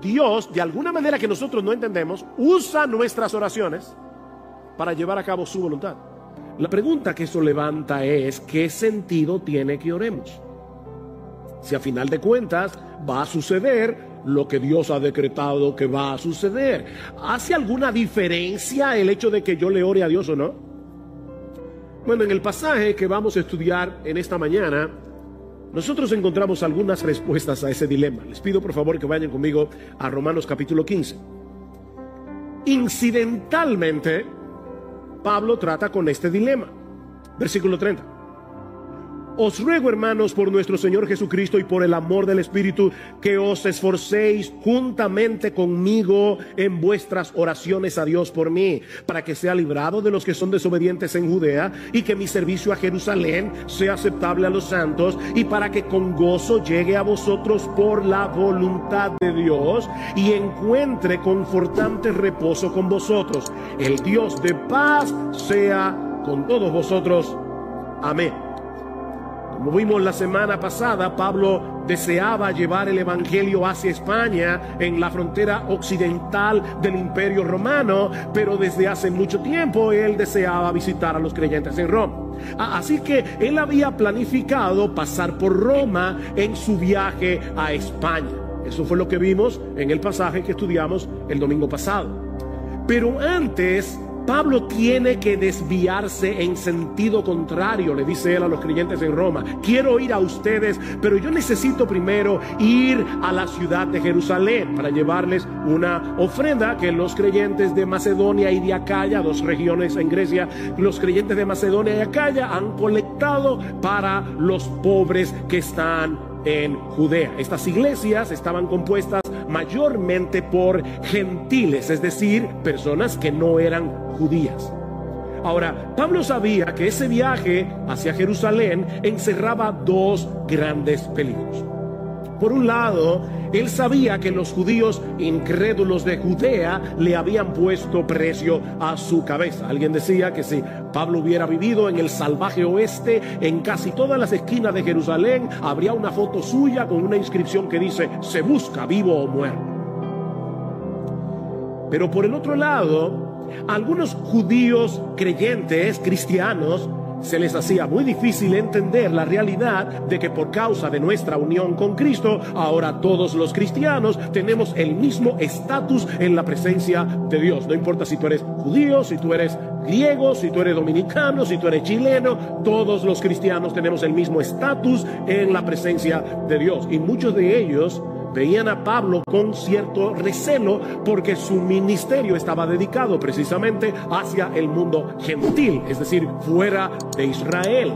Dios, de alguna manera que nosotros no entendemos, usa nuestras oraciones para llevar a cabo su voluntad. La pregunta que eso levanta es: ¿qué sentido tiene que oremos? Si a final de cuentas va a suceder lo que Dios ha decretado que va a suceder. ¿Hace alguna diferencia el hecho de que yo le ore a Dios o no? Bueno, en el pasaje que vamos a estudiar en esta mañana, nosotros encontramos algunas respuestas a ese dilema. Les pido por favor que vayan conmigo a Romanos capítulo 15. Incidentalmente, Pablo trata con este dilema. Versículo 30. Os ruego, hermanos, por nuestro Señor Jesucristo y por el amor del Espíritu, que os esforcéis juntamente conmigo en vuestras oraciones a Dios por mí, para que sea librado de los que son desobedientes en Judea, y que mi servicio a Jerusalén sea aceptable a los santos, y para que con gozo llegue a vosotros por la voluntad de Dios, y encuentre confortante reposo con vosotros. El Dios de paz sea con todos vosotros. Amén. Como vimos la semana pasada, Pablo deseaba llevar el evangelio hacia España, en la frontera occidental del Imperio Romano, pero desde hace mucho tiempo él deseaba visitar a los creyentes en Roma. Así que él había planificado pasar por Roma en su viaje a España. Eso fue lo que vimos en el pasaje que estudiamos el domingo pasado. Pero antes, Pablo tiene que desviarse en sentido contrario, le dice él a los creyentes en Roma. Quiero ir a ustedes, pero yo necesito primero ir a la ciudad de Jerusalén para llevarles una ofrenda que los creyentes de Macedonia y de Acaya, dos regiones en Grecia, los creyentes de Macedonia y Acaya han colectado para los pobres que están en Judea. Estas iglesias estaban compuestas mayormente por gentiles, es decir, personas que no eran judías. Ahora, Pablo sabía que ese viaje hacia Jerusalén encerraba dos grandes peligros. Por un lado, él sabía que los judíos incrédulos de Judea le habían puesto precio a su cabeza. Alguien decía que si Pablo hubiera vivido en el salvaje oeste, en casi todas las esquinas de Jerusalén habría una foto suya con una inscripción que dice: se busca vivo o muerto. Pero por el otro lado, a algunos judíos creyentes, cristianos, se les hacía muy difícil entender la realidad de que por causa de nuestra unión con Cristo, ahora todos los cristianos tenemos el mismo estatus en la presencia de Dios. No importa si tú eres judío, si tú eres griego, si tú eres dominicano, si tú eres chileno, todos los cristianos tenemos el mismo estatus en la presencia de Dios. Y muchos de ellos veían a Pablo con cierto recelo porque su ministerio estaba dedicado precisamente hacia el mundo gentil, es decir, fuera de Israel.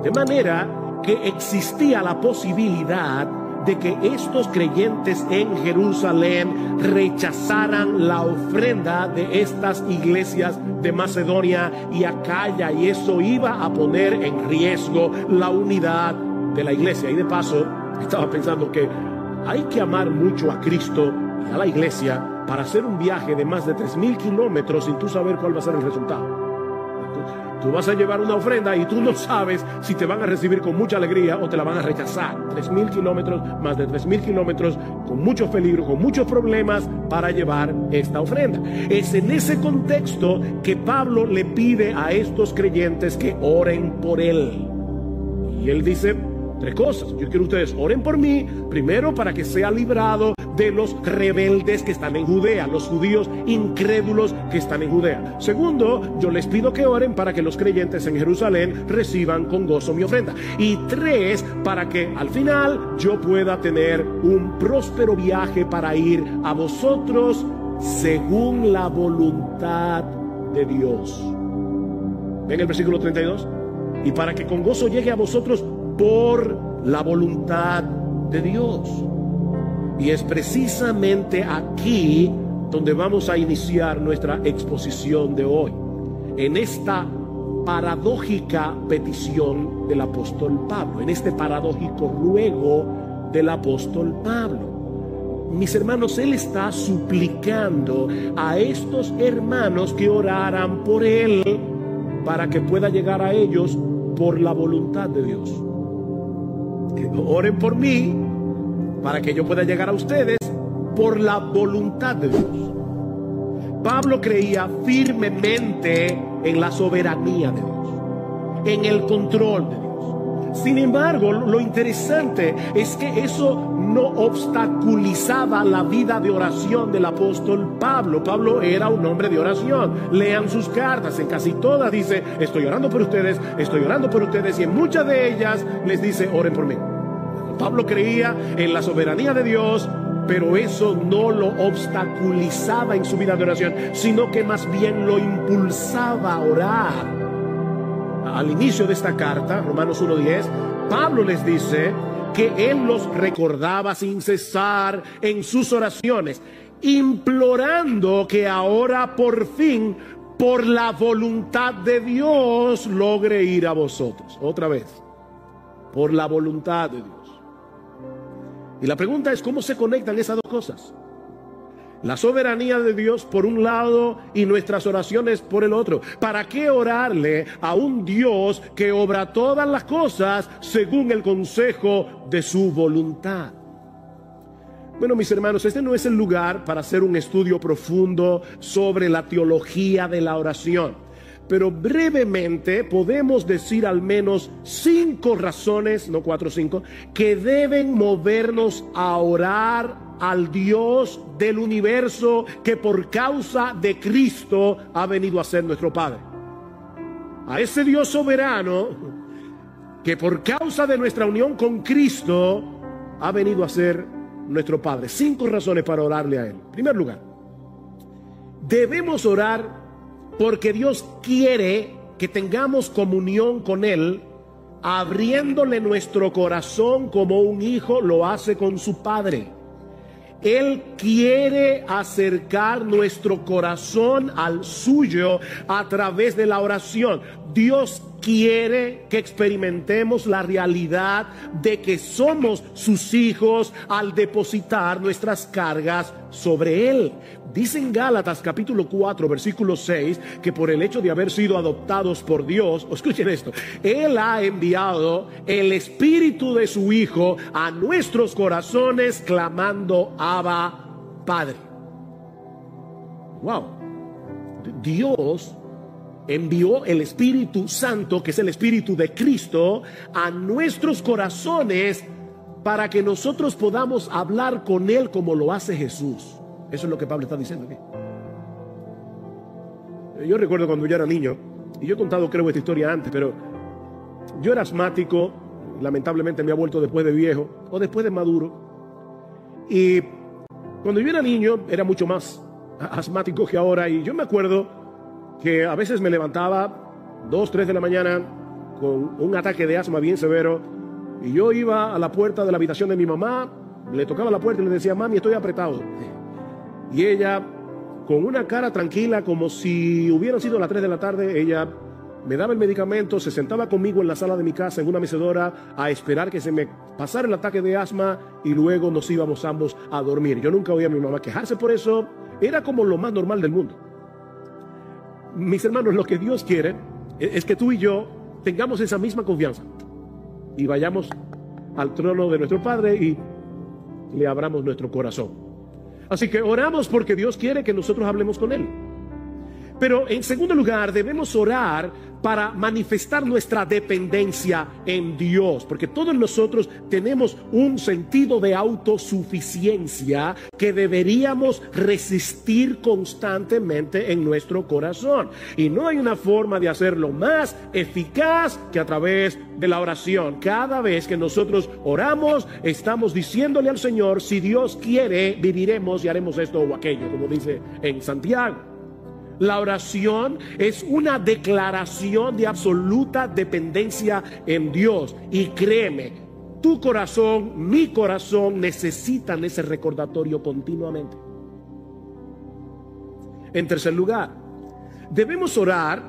De manera que existía la posibilidad de que estos creyentes en Jerusalén rechazaran la ofrenda de estas iglesias de Macedonia y Acaya, y eso iba a poner en riesgo la unidad de la iglesia. Y de paso, estaba pensando que hay que amar mucho a Cristo y a la iglesia para hacer un viaje de más de 3,000 kilómetros sin tú saber cuál va a ser el resultado. Tú vas a llevar una ofrenda y tú no sabes si te van a recibir con mucha alegría o te la van a rechazar. 3,000 kilómetros, más de 3,000 kilómetros, con muchos peligros, con muchos problemas para llevar esta ofrenda. Es en ese contexto que Pablo le pide a estos creyentes que oren por él. Y él dice 3 cosas. Yo quiero que ustedes oren por mí, primero para que sea librado de los rebeldes que están en Judea, los judíos incrédulos que están en Judea. Segundo, yo les pido que oren para que los creyentes en Jerusalén reciban con gozo mi ofrenda. Y 3, para que al final yo pueda tener un próspero viaje para ir a vosotros según la voluntad de Dios. Ven el versículo 32. Y para que con gozo llegue a vosotros por la voluntad de Dios. Y es precisamente aquí donde vamos a iniciar nuestra exposición de hoy, en esta paradójica petición del apóstol Pablo, en este paradójico ruego del apóstol Pablo. Mis hermanos, él está suplicando a estos hermanos que oraran por él para que pueda llegar a ellos por la voluntad de Dios. Que oren por mí para que yo pueda llegar a ustedes por la voluntad de Dios. Pablo creía firmemente en la soberanía de Dios, en el control de Dios. Sin embargo, lo interesante es que eso no obstaculizaba la vida de oración del apóstol Pablo. Pablo era un hombre de oración. Lean sus cartas, en casi todas dice: estoy orando por ustedes, estoy orando por ustedes, y en muchas de ellas les dice: oren por mí. Pablo creía en la soberanía de Dios, pero eso no lo obstaculizaba en su vida de oración, sino que más bien lo impulsaba a orar. Al inicio de esta carta, Romanos 1:10, Pablo les dice que él los recordaba sin cesar en sus oraciones, implorando que ahora por fin, por la voluntad de Dios, logre ir a vosotros. Otra vez, por la voluntad de Dios. Y la pregunta es: ¿cómo se conectan esas dos cosas? La soberanía de Dios por un lado y nuestras oraciones por el otro. ¿Para qué orarle a un Dios que obra todas las cosas según el consejo de su voluntad? Bueno, mis hermanos, este no es el lugar para hacer un estudio profundo sobre la teología de la oración, pero brevemente podemos decir al menos 5 razones, no 4 o 5, que deben movernos a orar al Dios del universo, que por causa de Cristo ha venido a ser nuestro Padre. A ese Dios soberano que por causa de nuestra unión con Cristo ha venido a ser nuestro Padre. 5 razones para orarle a Él. En primer lugar, debemos orar porque Dios quiere que tengamos comunión con Él, abriéndole nuestro corazón como un hijo lo hace con su padre. Él quiere acercar nuestro corazón al suyo a través de la oración. Dios quiere que experimentemos la realidad de que somos sus hijos al depositar nuestras cargas sobre Él. Dice en Gálatas capítulo 4 versículo 6 que por el hecho de haber sido adoptados por Dios, escuchen esto, Él ha enviado el Espíritu de su Hijo a nuestros corazones clamando: Abba, Padre. Wow. Dios envió el Espíritu Santo, que es el Espíritu de Cristo, a nuestros corazones para que nosotros podamos hablar con Él como lo hace Jesús. Eso es lo que Pablo está diciendo aquí. Yo recuerdo cuando yo era niño, y yo he contado creo esta historia antes, pero yo era asmático, lamentablemente me ha vuelto después de viejo, o después de maduro. Y cuando yo era niño era mucho más asmático que ahora, y yo me acuerdo que a veces me levantaba 2, 3 de la mañana con un ataque de asma bien severo, y yo iba a la puerta de la habitación de mi mamá, le tocaba la puerta y le decía: mami, estoy apretado. Y ella, con una cara tranquila, como si hubieran sido las 3 de la tarde, ella me daba el medicamento, se sentaba conmigo en la sala de mi casa en una mecedora a esperar que se me pasara el ataque de asma, y luego nos íbamos ambos a dormir. Yo nunca oía a mi mamá quejarse por eso, era como lo más normal del mundo. Mis hermanos, lo que Dios quiere es que tú y yo tengamos esa misma confianza y vayamos al trono de nuestro Padre y le abramos nuestro corazón. Así que oramos porque Dios quiere que nosotros hablemos con Él. Pero en segundo lugar, debemos orar para manifestar nuestra dependencia en Dios, porque todos nosotros tenemos un sentido de autosuficiencia que deberíamos resistir constantemente en nuestro corazón, y no hay una forma de hacerlo más eficaz que a través de la oración. Cada vez que nosotros oramos, estamos diciéndole al Señor: si Dios quiere, viviremos y haremos esto o aquello, como dice en Santiago. La oración es una declaración de absoluta dependencia en Dios. Y créeme, tu corazón, mi corazón necesitan ese recordatorio continuamente. En tercer lugar, debemos orar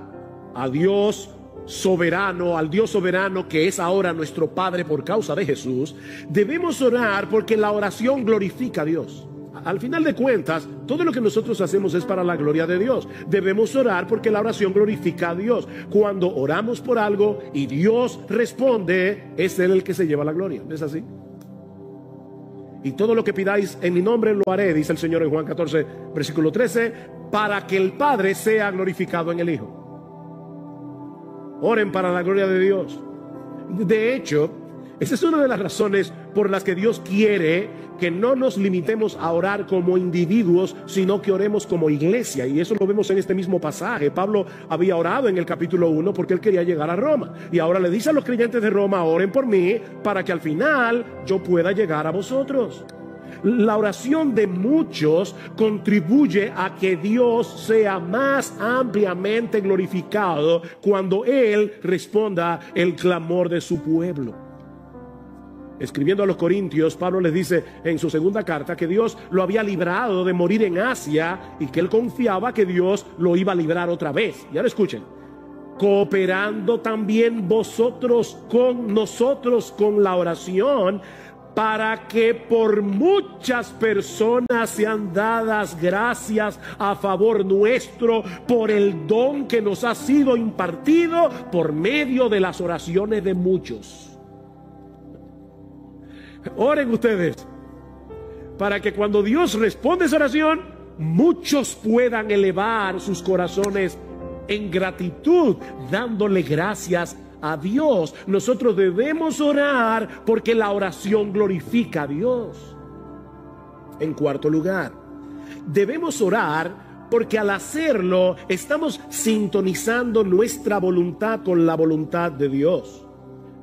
a Dios soberano, al Dios soberano que es ahora nuestro Padre por causa de Jesús. Debemos orar porque la oración glorifica a Dios. Al final de cuentas, todo lo que nosotros hacemos es para la gloria de Dios. Debemos orar porque la oración glorifica a Dios. Cuando oramos por algo y Dios responde, es Él el que se lleva la gloria. ¿No es así? Y todo lo que pidáis en mi nombre lo haré, dice el Señor en Juan 14, versículo 13, para que el Padre sea glorificado en el Hijo. Oren para la gloria de Dios. De hecho, esa es una de las razones por las que Dios quiere que no nos limitemos a orar como individuos, sino que oremos como iglesia. Y eso lo vemos en este mismo pasaje. Pablo había orado en el capítulo 1 porque él quería llegar a Roma. Y ahora le dice a los creyentes de Roma, oren por mí para que al final yo pueda llegar a vosotros. La oración de muchos contribuye a que Dios sea más ampliamente glorificado cuando Él responda el clamor de su pueblo. Escribiendo a los Corintios, Pablo les dice en su segunda carta que Dios lo había librado de morir en Asia y que él confiaba que Dios lo iba a librar otra vez. Y ahora escuchen, cooperando también vosotros con nosotros con la oración, para que por muchas personas sean dadas gracias a favor nuestro por el don que nos ha sido impartido por medio de las oraciones de muchos. Oren ustedes para que cuando Dios responde esa oración, muchos puedan elevar sus corazones en gratitud, dándole gracias a Dios. Nosotros debemos orar porque la oración glorifica a Dios. En cuarto lugar, debemos orar porque al hacerlo estamos sintonizando nuestra voluntad con la voluntad de Dios.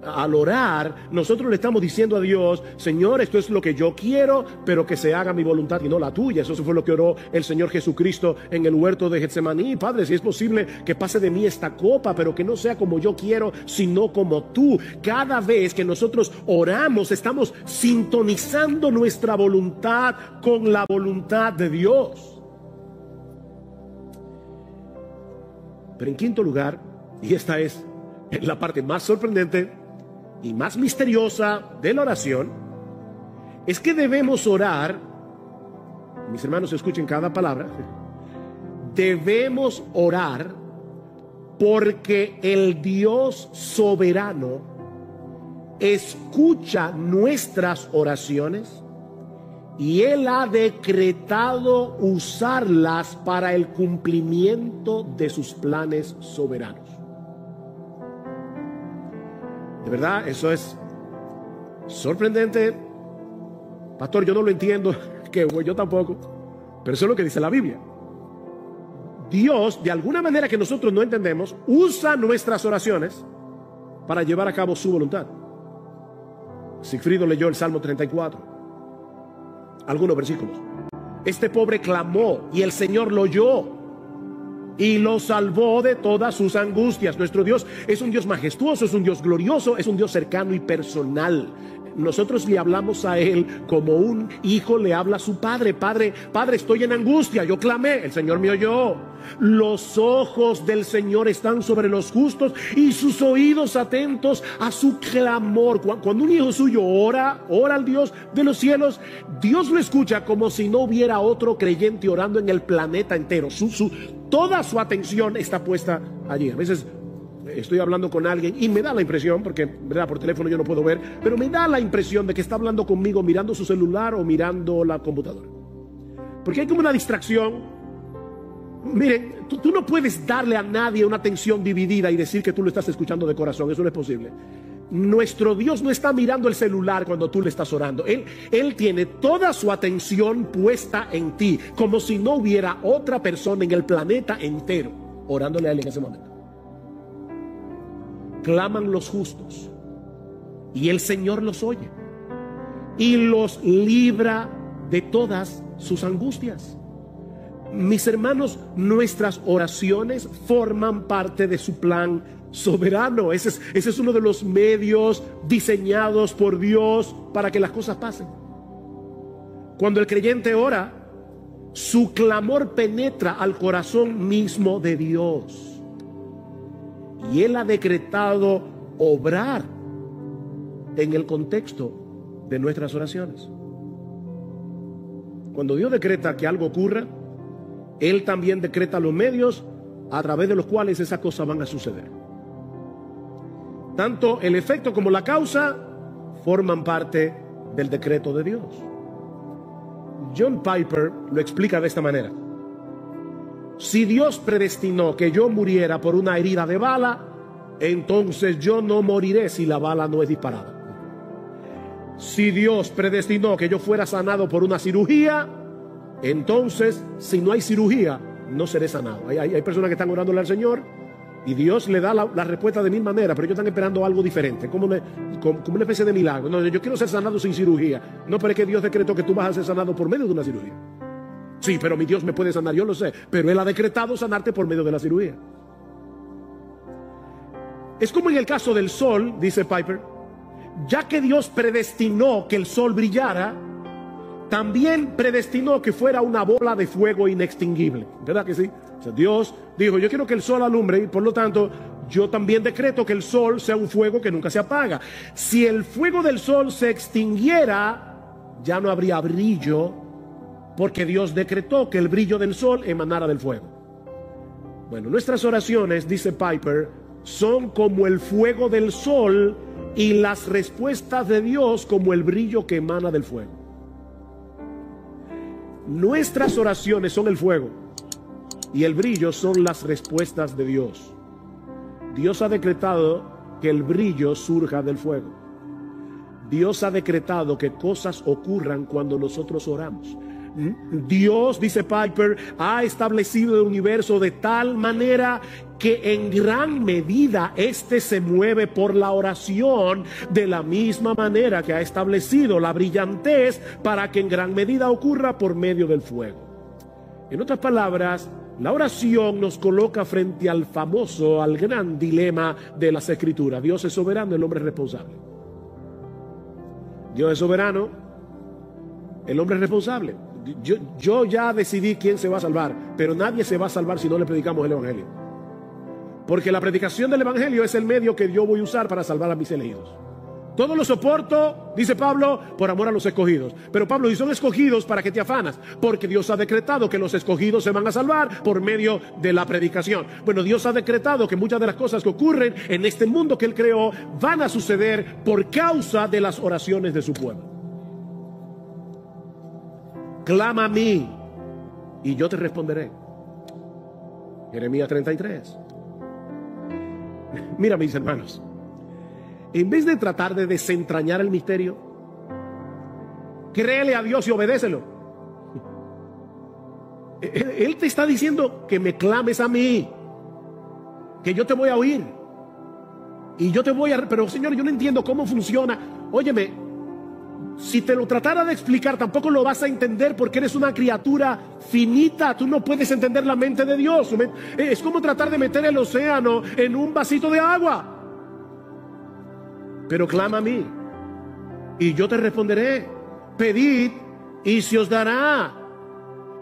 Al orar, nosotros le estamos diciendo a Dios, Señor, esto es lo que yo quiero, pero que se haga mi voluntad y no la tuya. Eso fue lo que oró el Señor Jesucristo en el huerto de Getsemaní. Padre, si es posible que pase de mí esta copa, pero que no sea como yo quiero, sino como tú. Cada vez que nosotros oramos, estamos sintonizando nuestra voluntad con la voluntad de Dios. Pero en quinto lugar, y esta es la parte más sorprendente y más misteriosa de la oración, es que debemos orar, mis hermanos escuchen cada palabra, debemos orar porque el Dios soberano escucha nuestras oraciones y Él ha decretado usarlas para el cumplimiento de sus planes soberanos. De verdad, eso es sorprendente. Pastor, yo no lo entiendo, que yo tampoco, pero eso es lo que dice la Biblia. Dios, de alguna manera que nosotros no entendemos, usa nuestras oraciones para llevar a cabo su voluntad. Sigfrido leyó el Salmo 34, algunos versículos. Este pobre clamó y el Señor lo oyó y lo salvó de todas sus angustias. Nuestro Dios es un Dios majestuoso, es un Dios glorioso, es un Dios cercano y personal. Nosotros le hablamos a Él como un hijo le habla a su padre. Padre, estoy en angustia, yo clamé, el Señor me oyó. Los ojos del Señor están sobre los justos y sus oídos atentos a su clamor. Cuando un hijo suyo ora al Dios de los cielos, Dios lo escucha como si no hubiera otro creyente orando en el planeta entero. Toda su atención está puesta allí. A veces estoy hablando con alguien y me da la impresión, porque ¿verdad? Por teléfono yo no puedo ver, pero me da la impresión de que está hablando conmigo mirando su celular o mirando la computadora, porque hay como una distracción. Miren, tú no puedes darle a nadie una atención dividida y decir que tú lo estás escuchando de corazón. Eso no es posible. Nuestro Dios no está mirando el celular cuando tú le estás orando. Él tiene toda su atención puesta en ti, como si no hubiera otra persona en el planeta entero orándole a Él en ese momento. Claman los justos y el Señor los oye y los libra de todas sus angustias. Mis hermanos, nuestras oraciones forman parte de su plan soberano. Ese es uno de los medios diseñados por Dios para que las cosas pasen. Cuando el creyente ora, su clamor penetra al corazón mismo de Dios y Él ha decretado obrar en el contexto de nuestras oraciones. Cuando Dios decreta que algo ocurra, Él también decreta los medios a través de los cuales esas cosas van a suceder. Tanto el efecto como la causa forman parte del decreto de Dios. John Piper lo explica de esta manera: si Dios predestinó que yo muriera por una herida de bala, entonces yo no moriré si la bala no es disparada. Si Dios predestinó que yo fuera sanado por una cirugía, entonces si no hay cirugía, no seré sanado. Hay personas que están orándole al Señor y Dios le da la respuesta de mil maneras, pero ellos están esperando algo diferente, como una especie de milagro. No, yo quiero ser sanado sin cirugía. No, pero es que Dios decretó que tú vas a ser sanado por medio de una cirugía. Sí, pero mi Dios me puede sanar, yo lo sé, pero Él ha decretado sanarte por medio de la cirugía. Es como en el caso del sol, dice Piper, ya que Dios predestinó que el sol brillara, también predestinó que fuera una bola de fuego inextinguible. ¿Verdad que sí? O sea, Dios dijo, yo quiero que el sol alumbre y por lo tanto yo también decreto que el sol sea un fuego que nunca se apaga. Si el fuego del sol se extinguiera, ya no habría brillo, porque Dios decretó que el brillo del sol emanara del fuego. Bueno, nuestras oraciones, dice Piper, son como el fuego del sol y las respuestas de Dios como el brillo que emana del fuego. Nuestras oraciones son el fuego y el brillo son las respuestas de Dios. Dios ha decretado que el brillo surja del fuego. Dios ha decretado que cosas ocurran cuando nosotros oramos. Dios, dice Piper, ha establecido el universo de tal manera que en gran medida este se mueve por la oración, de la misma manera que ha establecido la brillantez para que en gran medida ocurra por medio del fuego. En otras palabras, la oración nos coloca frente al famoso, al gran dilema de las Escrituras. Dios es soberano, el hombre es responsable. Dios es soberano, el hombre es responsable. Yo ya decidí quién se va a salvar, pero nadie se va a salvar si no le predicamos el Evangelio. Porque la predicación del Evangelio es el medio que yo voy a usar para salvar a mis elegidos. Todo lo soporto, dice Pablo, por amor a los escogidos. Pero Pablo, y son escogidos, ¿para qué te afanas? Porque Dios ha decretado que los escogidos se van a salvar por medio de la predicación. Bueno, Dios ha decretado que muchas de las cosas que ocurren en este mundo que Él creó van a suceder por causa de las oraciones de su pueblo. Clama a mí y yo te responderé. Jeremías 33. Mira, mis hermanos, en vez de tratar de desentrañar el misterio, créele a Dios y obedécelo. Él te está diciendo que me clames a mí, que yo te voy a oír y yo te voy a... Pero Señor, yo no entiendo cómo funciona. Óyeme, si te lo tratara de explicar, tampoco lo vas a entender porque eres una criatura finita. Tú no puedes entender la mente de Dios. Es como tratar de meter el océano en un vasito de agua. Pero clama a mí y yo te responderé. Pedid y se os dará.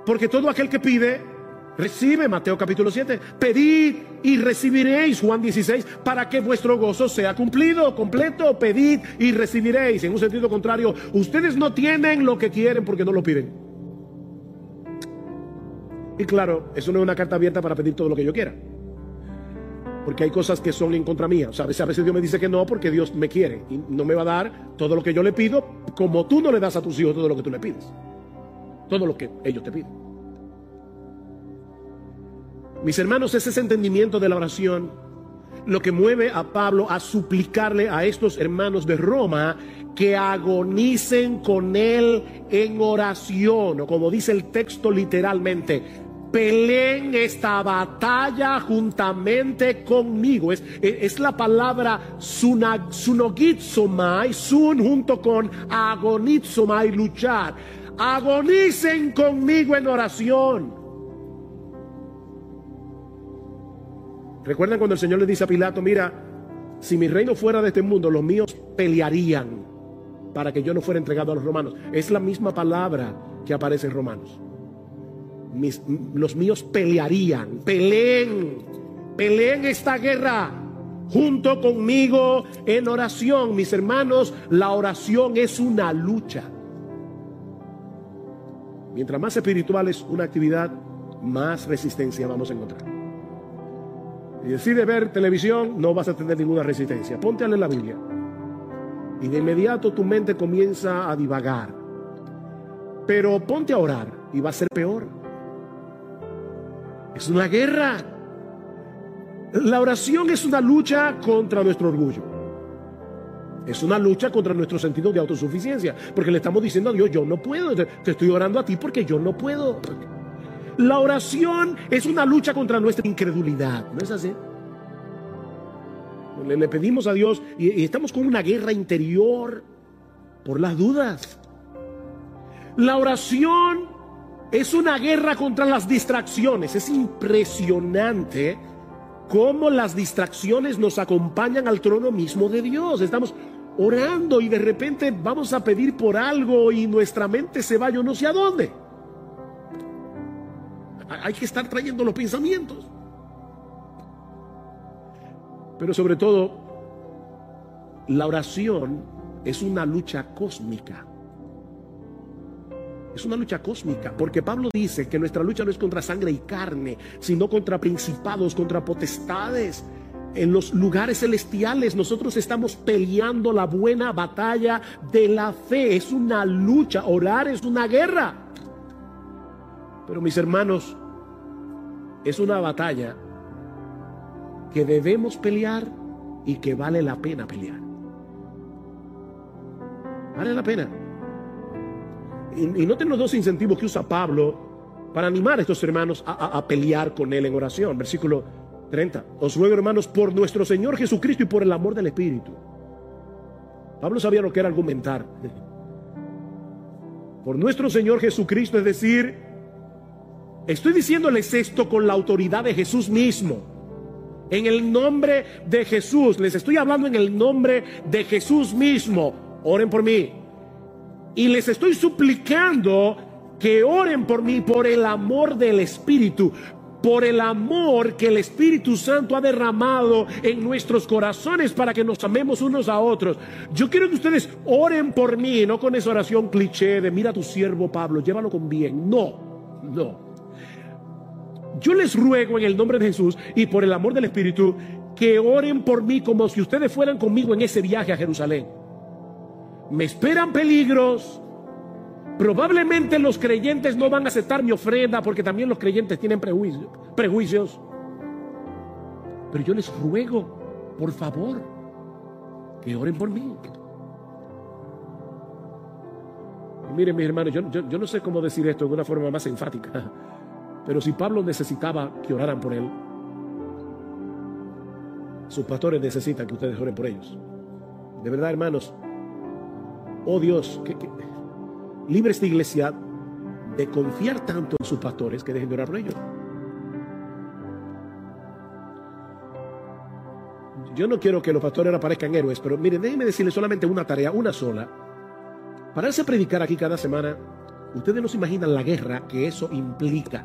Porque todo aquel que pide, recibe. Mateo capítulo 7. Pedid y recibiréis. Juan 16. Para que vuestro gozo sea cumplido, completo. Pedid y recibiréis. En un sentido contrario, ustedes no tienen lo que quieren porque no lo piden. Y claro, eso no es una carta abierta para pedir todo lo que yo quiera, porque hay cosas que son en contra mía. O sea, a veces Dios me dice que no porque Dios me quiere y no me va a dar todo lo que yo le pido, como tú no le das a tus hijos todo lo que tú le pides, todo lo que ellos te piden. Mis hermanos, es ese entendimiento de la oración lo que mueve a Pablo a suplicarle a estos hermanos de Roma que agonicen con él en oración, o como dice el texto literalmente, peleen esta batalla juntamente conmigo. Es la palabra sunogizomai, sun junto con agonizomai, luchar. Agonicen conmigo en oración. ¿Recuerdan cuando el Señor le dice a Pilato, mira, si mi reino fuera de este mundo, los míos pelearían para que yo no fuera entregado a los romanos? Es la misma palabra que aparece en Romanos. Los míos pelearían. Peleen esta guerra junto conmigo en oración. Mis hermanos, la oración es una lucha. Mientras más espiritual es una actividad, más resistencia vamos a encontrar. Si decides ver televisión, no vas a tener ninguna resistencia. Ponte a leer la Biblia y de inmediato tu mente comienza a divagar. pero ponte a orar y va a ser peor. Es una guerra. La oración es una lucha contra nuestro orgullo. Es una lucha contra nuestro sentido de autosuficiencia, porque le estamos diciendo a Dios, yo no puedo, te estoy orando a ti porque yo no puedo. La oración es una lucha contra nuestra incredulidad, ¿no es así? Le pedimos a Dios y estamos con una guerra interior por las dudas. La oración es una guerra contra las distracciones. Es impresionante cómo las distracciones nos acompañan al trono mismo de Dios. Estamos orando y de repente vamos a pedir por algo y nuestra mente se va yo no sé a dónde. Hay que estar trayendo los pensamientos. Pero sobre todo, la oración es una lucha cósmica. Es una lucha cósmica, porque Pablo dice que nuestra lucha no es contra sangre y carne, sino contra principados, contra potestades. En los lugares celestiales nosotros estamos peleando la buena batalla de la fe. Es una lucha, orar es una guerra. Pero mis hermanos, es una batalla que debemos pelear y que vale la pena pelear. Vale la pena. Y noten los dos incentivos que usa Pablo para animar a estos hermanos a pelear con él en oración. Versículo 30. Os ruego, hermanos, por nuestro Señor Jesucristo y por el amor del Espíritu. Pablo sabía lo que era argumentar. Por nuestro Señor Jesucristo, es decir, estoy diciéndoles esto con la autoridad de Jesús mismo. En el nombre de Jesús. Les estoy hablando en el nombre de Jesús mismo. Oren por mí. Y les estoy suplicando que oren por mí por el amor del Espíritu, por el amor que el Espíritu Santo ha derramado en nuestros corazones para que nos amemos unos a otros. Yo quiero que ustedes oren por mí, no con esa oración cliché de mira a tu siervo Pablo, llévalo con bien. No, no. Yo les ruego en el nombre de Jesús y por el amor del Espíritu que oren por mí como si ustedes fueran conmigo en ese viaje a Jerusalén. Me esperan peligros. Probablemente los creyentes no van a aceptar mi ofrenda porque también los creyentes tienen prejuicios. Pero yo les ruego, por favor, que oren por mí. Y miren, mis hermanos, yo no sé cómo decir esto de una forma más enfática, pero si Pablo necesitaba que oraran por él, sus pastores necesitan que ustedes oren por ellos. De verdad, hermanos. Oh Dios, que libre esta iglesia de confiar tanto en sus pastores que dejen de orar por ellos. Yo no quiero que los pastores ahora parezcan héroes, pero miren, déjenme decirles solamente una tarea, una sola. Pararse a predicar aquí cada semana, ustedes no se imaginan la guerra que eso implica.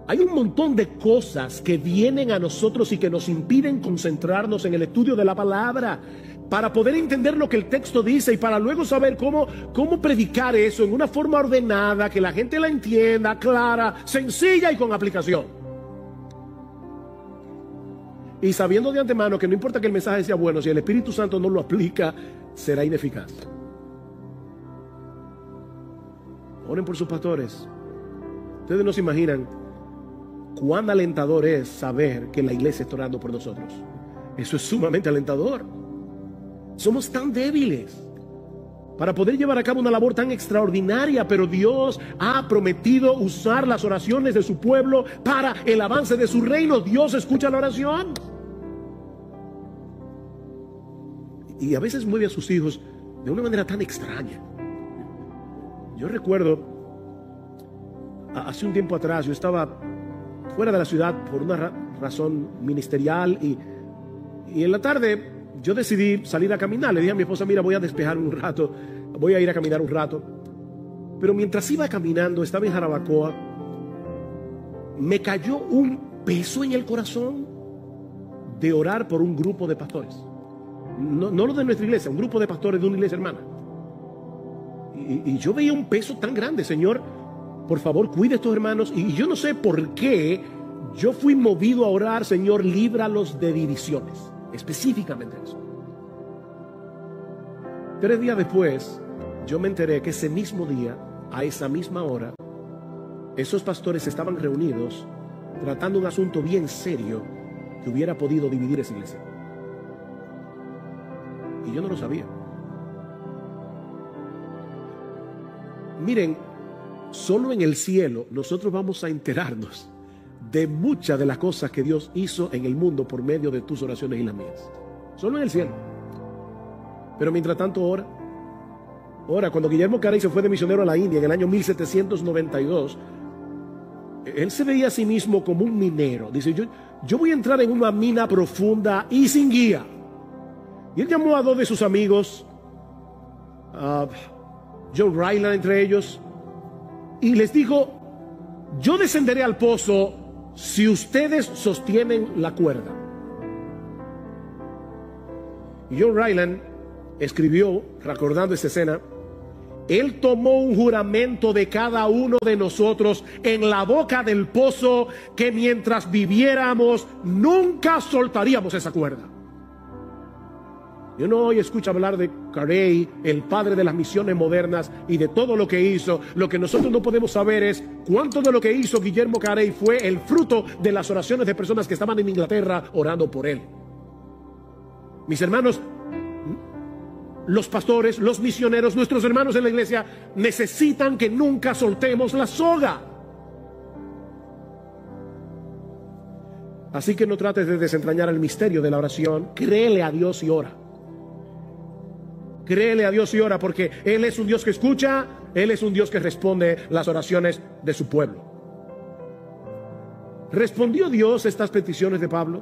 Hay un montón de cosas que vienen a nosotros y que nos impiden concentrarnos en el estudio de la palabra, para poder entender lo que el texto dice y para luego saber cómo predicar eso en una forma ordenada, que la gente la entienda, clara, sencilla y con aplicación. Y sabiendo de antemano que no importa que el mensaje sea bueno, si el Espíritu Santo no lo aplica, será ineficaz. Oren por sus pastores. Ustedes no se imaginan cuán alentador es saber que la iglesia está orando por nosotros. Eso es sumamente alentador. Somos tan débiles para poder llevar a cabo una labor tan extraordinaria, pero Dios ha prometido usar las oraciones de su pueblo para el avance de su reino. Dios escucha la oración. Y a veces mueve a sus hijos de una manera tan extraña. Yo recuerdo, hace un tiempo atrás, yo estaba fuera de la ciudad por una razón ministerial y en la tarde yo decidí salir a caminar. Le dije a mi esposa, mira, voy a despejar un rato, voy a ir a caminar un rato. Pero mientras iba caminando, estaba en Jarabacoa, me cayó un peso en el corazón de orar por un grupo de pastores. No lo de nuestra iglesia, un grupo de pastores de una iglesia hermana. Y yo veía un peso tan grande. Señor, por favor, cuide a estos hermanos. Y yo no sé por qué yo fui movido a orar, Señor, líbralos de divisiones. Específicamente eso. 3 días después, yo me enteré que ese mismo día, a esa misma hora, esos pastores estaban reunidos tratando un asunto bien serio que hubiera podido dividir esa iglesia. Y yo no lo sabía. Miren, solo en el cielo nosotros vamos a enterarnos de muchas de las cosas que Dios hizo en el mundo por medio de tus oraciones y las mías. Solo en el cielo. Pero mientras tanto, ora. Cuando Guillermo Carey se fue de misionero a la India en el año 1792, él se veía a sí mismo como un minero. Dice, yo voy a entrar en una mina profunda y sin guía. Y él llamó a dos de sus amigos, John Ryland entre ellos, y les dijo, yo descenderé al pozo si ustedes sostienen la cuerda. Y John Ryland escribió, recordando esta escena, él tomó un juramento de cada uno de nosotros en la boca del pozo, que mientras viviéramos nunca soltaríamos esa cuerda. Yo no hoy escucho hablar de Carey, el padre de las misiones modernas y de todo lo que hizo. Lo que nosotros no podemos saber es cuánto de lo que hizo Guillermo Carey fue el fruto de las oraciones de personas que estaban en Inglaterra orando por él. Mis hermanos, los pastores, los misioneros, nuestros hermanos en la iglesia necesitan que nunca soltemos la soga. Así que no trates de desentrañar el misterio de la oración. Créele a Dios y ora. Créele a Dios y ora, porque Él es un Dios que escucha, Él es un Dios que responde las oraciones de su pueblo. ¿Respondió Dios estas peticiones de Pablo?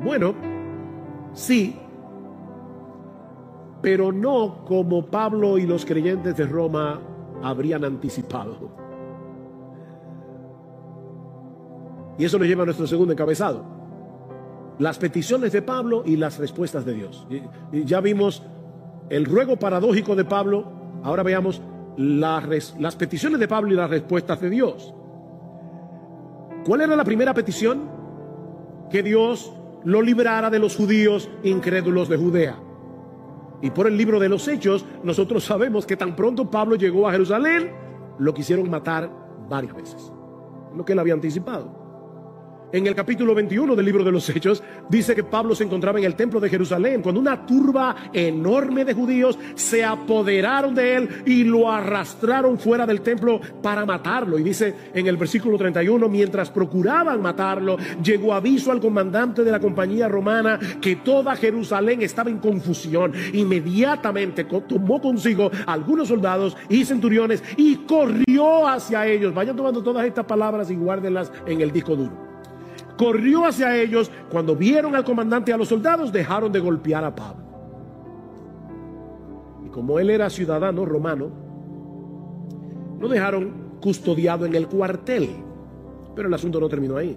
Bueno, sí, pero no como Pablo y los creyentes de Roma habrían anticipado. Y eso nos lleva a nuestro segundo encabezado: las peticiones de Pablo y las respuestas de Dios. Y ya vimos el ruego paradójico de Pablo. Ahora veamos las peticiones de Pablo y las respuestas de Dios. ¿Cuál era la primera petición? Que Dios lo librara de los judíos incrédulos de Judea. Y por el libro de los Hechos nosotros sabemos que tan pronto Pablo llegó a Jerusalén, lo quisieron matar varias veces, lo que él había anticipado. En el capítulo 21 del libro de los Hechos dice que Pablo se encontraba en el templo de Jerusalén cuando una turba enorme de judíos se apoderaron de él y lo arrastraron fuera del templo para matarlo. Y dice en el versículo 31, mientras procuraban matarlo, llegó aviso al comandante de la compañía romana que toda Jerusalén estaba en confusión. Inmediatamente tomó consigo algunos soldados y centuriones y corrió hacia ellos. Vayan tomando todas estas palabras y guárdenlas en el disco duro. Corrió hacia ellos. Cuando vieron al comandante y a los soldados, dejaron de golpear a Pablo. Y como él era ciudadano romano, lo dejaron custodiado en el cuartel. Pero el asunto no terminó ahí.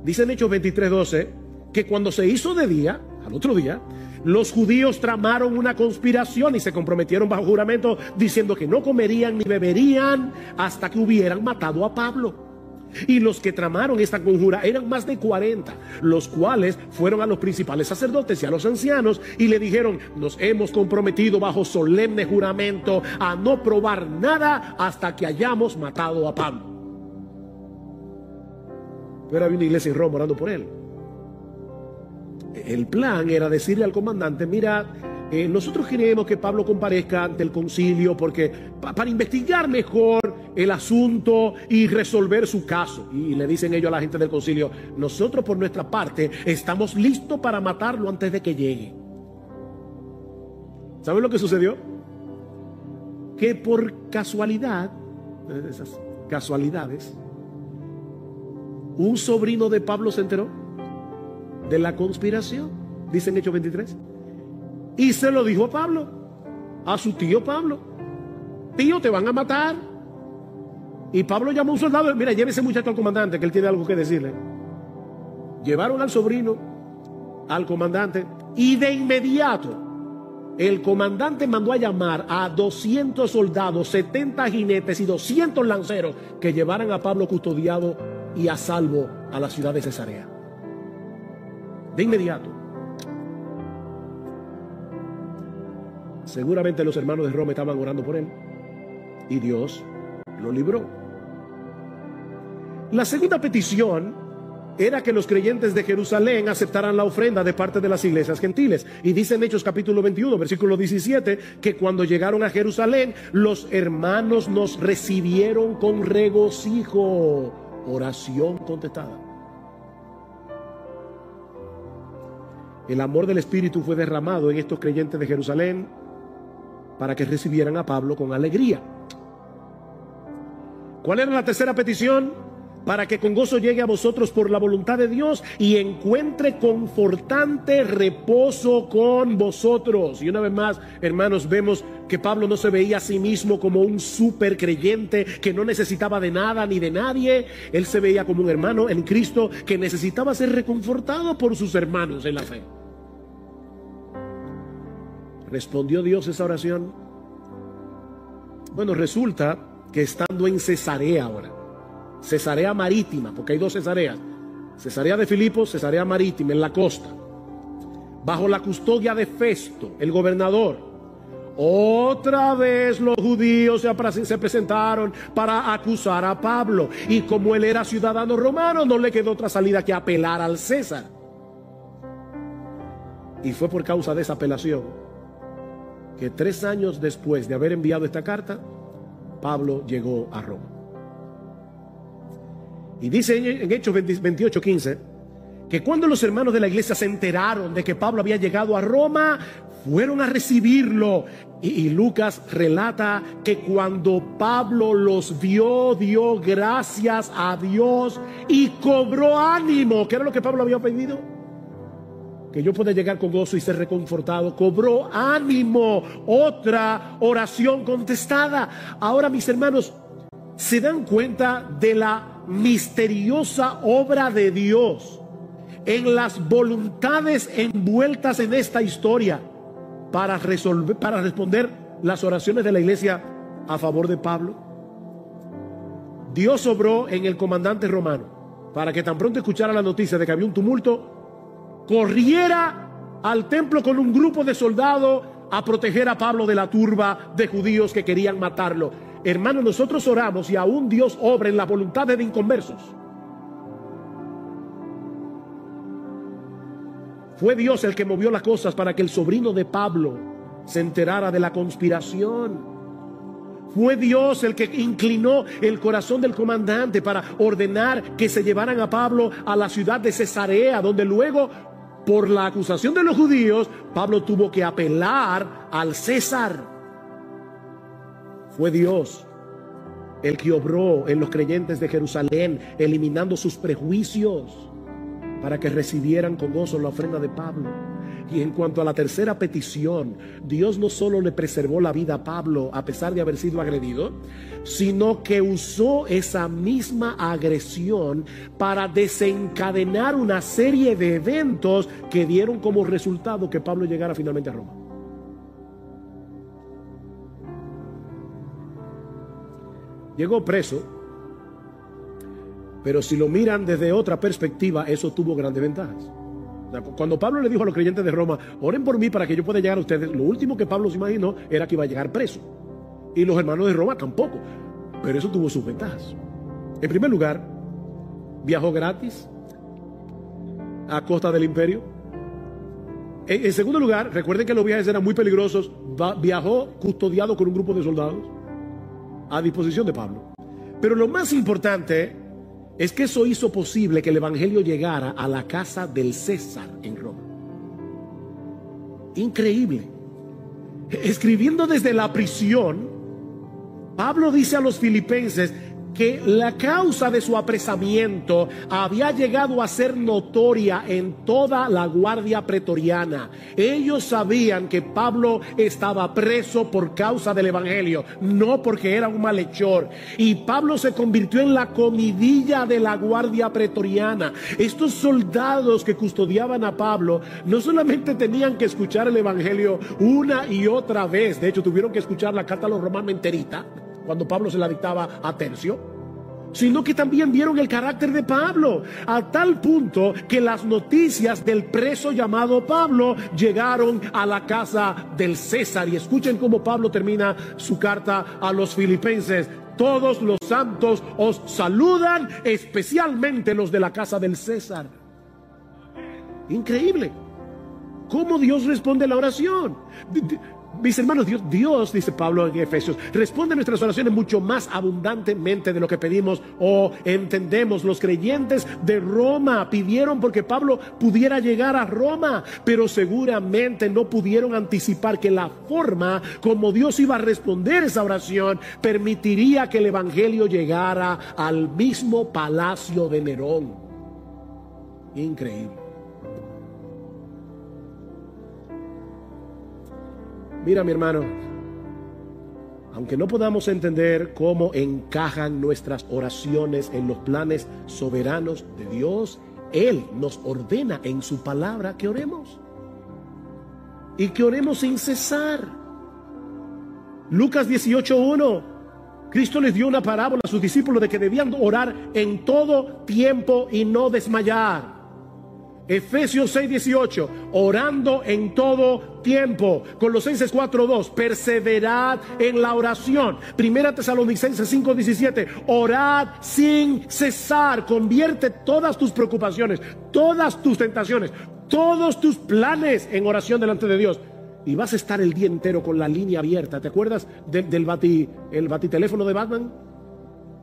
Dice en Hechos 23:12 que cuando se hizo de día, al otro día, los judíos tramaron una conspiración y se comprometieron bajo juramento diciendo que no comerían ni beberían hasta que hubieran matado a Pablo. Y los que tramaron esta conjura eran más de 40, los cuales fueron a los principales sacerdotes y a los ancianos y le dijeron: nos hemos comprometido bajo solemne juramento a no probar nada hasta que hayamos matado a Pablo. Pero había una iglesia en Roma orando por él. El plan era decirle al comandante: mira, nosotros queremos que Pablo comparezca ante el concilio porque para investigar mejor el asunto y resolver su caso. Y le dicen ellos a la gente del concilio: nosotros por nuestra parte estamos listos para matarlo antes de que llegue. ¿Saben lo que sucedió? Que por casualidad, esas casualidades, un sobrino de Pablo se enteró de la conspiración, dice en Hechos 23, y se lo dijo a Pablo, a su tío Pablo: tío, te van a matar. Y Pablo llamó a un soldado: mira, lleve ese muchacho al comandante, que él tiene algo que decirle. Llevaron al sobrino al comandante y de inmediato el comandante mandó a llamar a 200 soldados, 70 jinetes y 200 lanceros que llevaran a Pablo custodiado y a salvo a la ciudad de Cesarea. De inmediato. Seguramente los hermanos de Roma estaban orando por él y Dios lo libró. La segunda petición era que los creyentes de Jerusalén aceptaran la ofrenda de parte de las iglesias gentiles. Y dice en Hechos capítulo 21, versículo 17, que cuando llegaron a Jerusalén, los hermanos nos recibieron con regocijo. Oración contestada. El amor del Espíritu fue derramado en estos creyentes de Jerusalén para que recibieran a Pablo con alegría. ¿Cuál era la tercera petición? Para que con gozo llegue a vosotros por la voluntad de Dios y encuentre confortante reposo con vosotros. Y una vez más, hermanos, vemos que Pablo no se veía a sí mismo como un súper creyente que no necesitaba de nada ni de nadie. Él se veía como un hermano en Cristo que necesitaba ser reconfortado por sus hermanos en la fe. ¿Respondió Dios esa oración? Bueno, resulta que estando en Cesarea ahora, Cesarea Marítima, porque hay dos Cesareas, Cesarea de Filipos, Cesarea Marítima, en la costa, bajo la custodia de Festo, el gobernador. Otra vez los judíos se presentaron para acusar a Pablo, y como él era ciudadano romano, no le quedó otra salida que apelar al César. Y fue por causa de esa apelación que 3 años después de haber enviado esta carta, Pablo llegó a Roma. Y dice en Hechos 28:15 que cuando los hermanos de la iglesia se enteraron de que Pablo había llegado a Roma, fueron a recibirlo. Y Lucas relata que cuando Pablo los vio, dio gracias a Dios y cobró ánimo. ¿Qué era lo que Pablo había pedido? Que yo pueda llegar con gozo y ser reconfortado. Cobró ánimo. Otra oración contestada. Ahora, mis hermanos, ¿se dan cuenta de la misteriosa obra de Dios en las voluntades envueltas en esta historia para responder las oraciones de la iglesia a favor de Pablo? Dios obró en el comandante romano para que tan pronto escuchara la noticia de que había un tumulto, corriera al templo con un grupo de soldados a proteger a Pablo de la turba de judíos que querían matarlo. Hermanos, nosotros oramos y aún Dios obra en las voluntades de inconversos. Fue Dios el que movió las cosas para que el sobrino de Pablo se enterara de la conspiración. Fue Dios el que inclinó el corazón del comandante para ordenar que se llevaran a Pablo a la ciudad de Cesarea, donde luego, por la acusación de los judíos, Pablo tuvo que apelar al César. Fue Dios el que obró en los creyentes de Jerusalén, eliminando sus prejuicios para que recibieran con gozo la ofrenda de Pablo. Y en cuanto a la tercera petición, Dios no solo le preservó la vida a Pablo a pesar de haber sido agredido, sino que usó esa misma agresión para desencadenar una serie de eventos que dieron como resultado que Pablo llegara finalmente a Roma. Llegó preso, pero si lo miran desde otra perspectiva, eso tuvo grandes ventajas. Cuando Pablo le dijo a los creyentes de Roma, oren por mí para que yo pueda llegar a ustedes, lo último que Pablo se imaginó era que iba a llegar preso. Y los hermanos de Roma tampoco, pero eso tuvo sus ventajas. En primer lugar, viajó gratis a costa del imperio. En segundo lugar, recuerden que los viajes eran muy peligrosos. Viajó custodiado con un grupo de soldados a disposición de Pablo. Pero lo más importante es que eso hizo posible que el evangelio llegara a la casa del César en Roma. Increíble. Escribiendo desde la prisión, Pablo dice a los filipenses que la causa de su apresamiento había llegado a ser notoria en toda la guardia pretoriana. Ellos sabían que Pablo estaba preso por causa del evangelio, no porque era un malhechor. Y Pablo se convirtió en la comidilla de la guardia pretoriana. Estos soldados que custodiaban a Pablo no solamente tenían que escuchar el evangelio una y otra vez, de hecho tuvieron que escuchar la carta a los romanos enterita cuando Pablo se la dictaba a tercio, sino que también vieron el carácter de Pablo, a tal punto que las noticias del preso llamado Pablo llegaron a la casa del César. Y escuchen cómo Pablo termina su carta a los filipenses: todos los santos os saludan, especialmente los de la casa del César. Increíble cómo Dios responde a la oración. Mis hermanos, Dios, dice Pablo en Efesios, responde a nuestras oraciones mucho más abundantemente de lo que pedimos o entendemos. Los creyentes de Roma pidieron porque Pablo pudiera llegar a Roma, pero seguramente no pudieron anticipar que la forma como Dios iba a responder esa oración permitiría que el evangelio llegara al mismo palacio de Nerón. Increíble. Mira, mi hermano, aunque no podamos entender cómo encajan nuestras oraciones en los planes soberanos de Dios, Él nos ordena en su palabra que oremos. Y que oremos sin cesar. Lucas 18:1. Cristo les dio una parábola a sus discípulos de que debían orar en todo tiempo y no desmayar. Efesios 6:18, orando en todo tiempo. Colosenses 4:2, perseverad en la oración. Primera Tesalonicenses 5:17, orad sin cesar. Convierte todas tus preocupaciones, todas tus tentaciones, todos tus planes en oración delante de Dios. Y vas a estar el día entero con la línea abierta. ¿Te acuerdas del batiteléfono de Batman?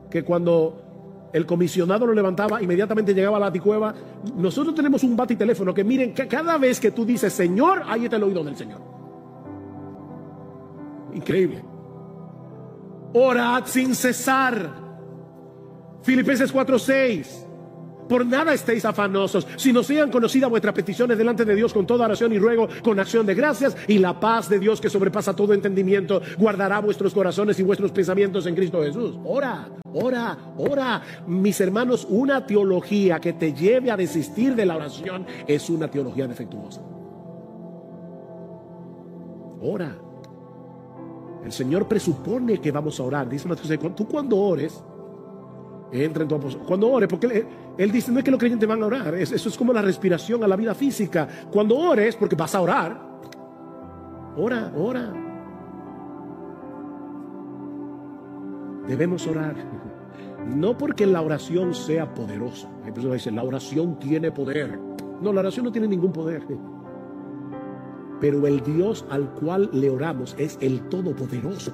Que cuando el comisionado lo levantaba, inmediatamente llegaba a la baticueva. Nosotros tenemos un batiteléfono que, miren, que cada vez que tú dices Señor, ahí está el oído del Señor. Increíble. Orad sin cesar. Filipenses 4:6. Por nada estéis afanosos, sino sean conocidas vuestras peticiones delante de Dios con toda oración y ruego, con acción de gracias, y la paz de Dios, que sobrepasa todo entendimiento, guardará vuestros corazones y vuestros pensamientos en Cristo Jesús. Ora, ora, ora. Mis hermanos, una teología que te lleve a desistir de la oración es una teología defectuosa. Ora. El Señor presupone que vamos a orar. Dice Mateo, tú cuando ores, entra en tu apóstol. Cuando ores, porque él dice, no es que los creyentes van a orar, eso es como la respiración a la vida física. Cuando ores, porque vas a orar, ora, ora. Debemos orar, no porque la oración sea poderosa. Hay personas que dicen, la oración tiene poder. No, la oración no tiene ningún poder. Pero el Dios al cual le oramos es el Todopoderoso.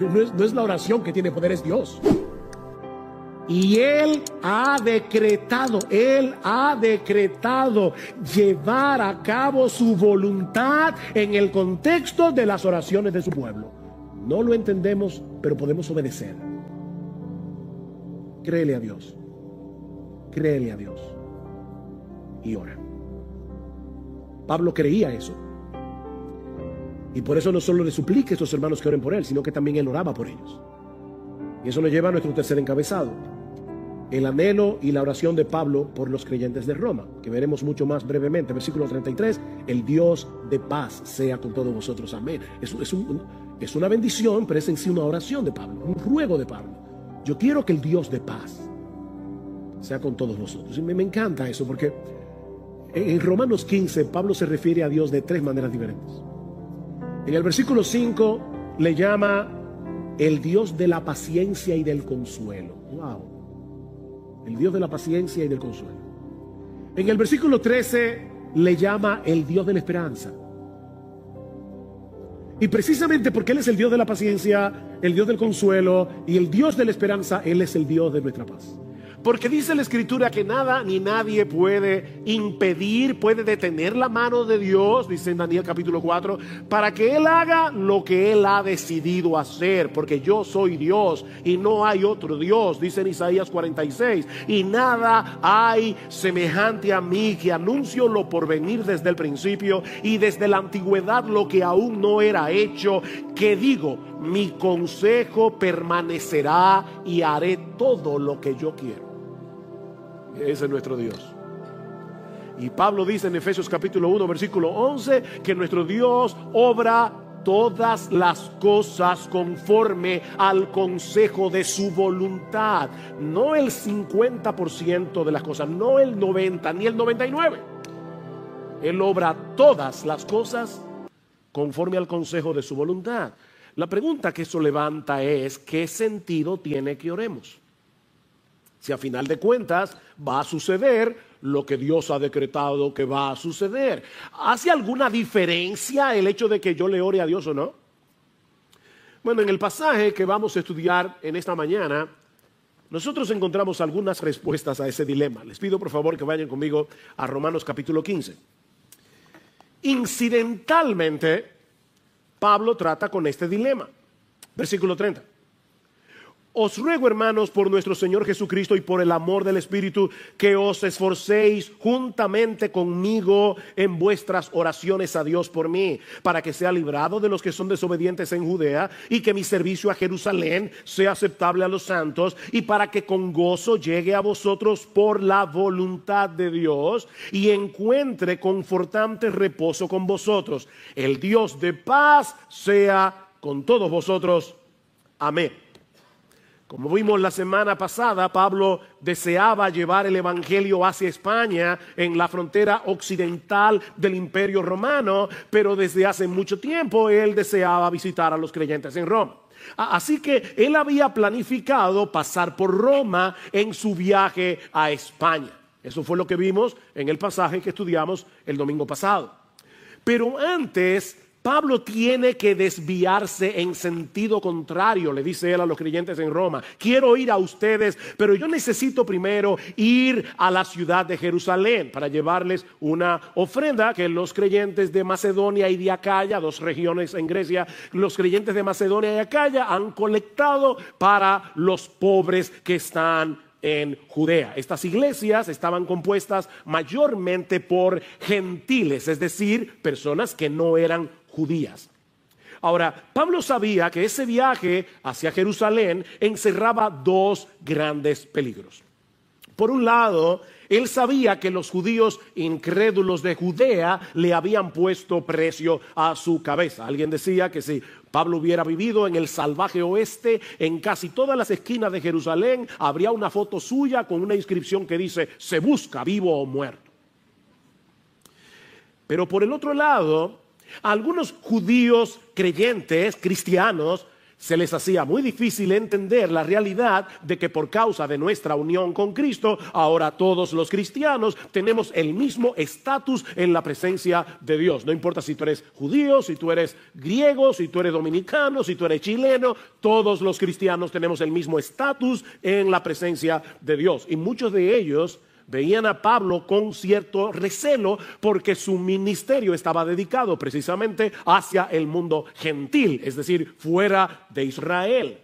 No es la oración que tiene poder, es Dios. Y Él ha decretado llevar a cabo su voluntad en el contexto de las oraciones de su pueblo. No lo entendemos, pero podemos obedecer. Créele a Dios. Créele a Dios. Y ora. Pablo creía eso. Y por eso no solo le suplica a estos hermanos que oren por él, sino que también él oraba por ellos. Y eso nos lleva a nuestro tercer encabezado: el anhelo y la oración de Pablo por los creyentes de Roma, que veremos mucho más brevemente. Versículo 33, el Dios de paz sea con todos vosotros. Amén. Es una bendición, pero es en sí una oración de Pablo, un ruego de Pablo. Yo quiero que el Dios de paz sea con todos vosotros. Y me encanta eso, porque en Romanos 15 Pablo se refiere a Dios de tres maneras diferentes. En el versículo 5 le llama el Dios de la paciencia y del consuelo. Wow. El Dios de la paciencia y del consuelo. En el versículo 13 le llama el Dios de la esperanza. Y precisamente porque Él es el Dios de la paciencia, el Dios del consuelo y el Dios de la esperanza, Él es el Dios de nuestra paz. Porque dice la Escritura que nada ni nadie puede impedir, puede detener la mano de Dios, dice en Daniel capítulo 4, para que Él haga lo que Él ha decidido hacer. Porque yo soy Dios y no hay otro Dios, dice en Isaías 46. Y nada hay semejante a mí, que anuncio lo por venir desde el principio y desde la antigüedad lo que aún no era hecho, que digo, mi consejo permanecerá y haré todo lo que yo quiero. Ese es nuestro Dios. Y Pablo dice en Efesios capítulo 1 versículo 11 que nuestro Dios obra todas las cosas conforme al consejo de su voluntad. No el 50% de las cosas, no el 90 ni el 99. Él obra todas las cosas conforme al consejo de su voluntad. La pregunta que eso levanta es: ¿qué sentido tiene que oremos? Si a final de cuentas va a suceder lo que Dios ha decretado que va a suceder. ¿Hace alguna diferencia el hecho de que yo le ore a Dios o no? Bueno, en el pasaje que vamos a estudiar en esta mañana, nosotros encontramos algunas respuestas a ese dilema. Les pido por favor que vayan conmigo a Romanos capítulo 15. Incidentalmente, Pablo trata con este dilema. Versículo 30. Os ruego, hermanos, por nuestro Señor Jesucristo y por el amor del Espíritu, que os esforcéis juntamente conmigo en vuestras oraciones a Dios por mí, para que sea librado de los que son desobedientes en Judea, y que mi servicio a Jerusalén sea aceptable a los santos, y para que con gozo llegue a vosotros por la voluntad de Dios, y encuentre confortante reposo con vosotros. El Dios de paz sea con todos vosotros. Amén. Como vimos la semana pasada, Pablo deseaba llevar el evangelio hacia España, en la frontera occidental del Imperio Romano, pero desde hace mucho tiempo él deseaba visitar a los creyentes en Roma. Así que él había planificado pasar por Roma en su viaje a España. Eso fue lo que vimos en el pasaje que estudiamos el domingo pasado. Pero antes, Pablo tiene que desviarse en sentido contrario, le dice él a los creyentes en Roma. Quiero ir a ustedes, pero yo necesito primero ir a la ciudad de Jerusalén para llevarles una ofrenda que los creyentes de Macedonia y de Acaya, dos regiones en Grecia, los creyentes de Macedonia y Acaya han colectado para los pobres que están en Judea. Estas iglesias estaban compuestas mayormente por gentiles, es decir, personas que no eran judías. Ahora, Pablo sabía que ese viaje hacia Jerusalén encerraba dos grandes peligros. Por un lado, él sabía que los judíos incrédulos de Judea le habían puesto precio a su cabeza. Alguien decía que si Pablo hubiera vivido en el salvaje oeste, en casi todas las esquinas de Jerusalén habría una foto suya con una inscripción que dice: se busca vivo o muerto. Pero por el otro lado, a algunos judíos creyentes, cristianos, se les hacía muy difícil entender la realidad de que por causa de nuestra unión con Cristo, ahora todos los cristianos tenemos el mismo estatus en la presencia de Dios. No importa si tú eres judío, si tú eres griego, si tú eres dominicano, si tú eres chileno, todos los cristianos tenemos el mismo estatus en la presencia de Dios. Y muchos de ellos veían a Pablo con cierto recelo porque su ministerio estaba dedicado precisamente hacia el mundo gentil, es decir, fuera de Israel.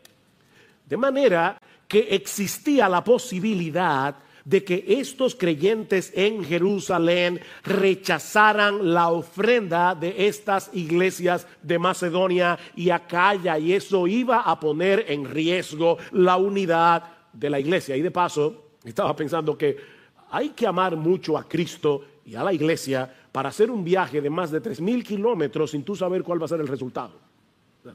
De manera que existía la posibilidad de que estos creyentes en Jerusalén rechazaran la ofrenda de estas iglesias de Macedonia y Acaya, y eso iba a poner en riesgo la unidad de la iglesia. Y de paso, estaba pensando que hay que amar mucho a Cristo y a la iglesia para hacer un viaje de más de 3,000 kilómetros sin tú saber cuál va a ser el resultado. O sea,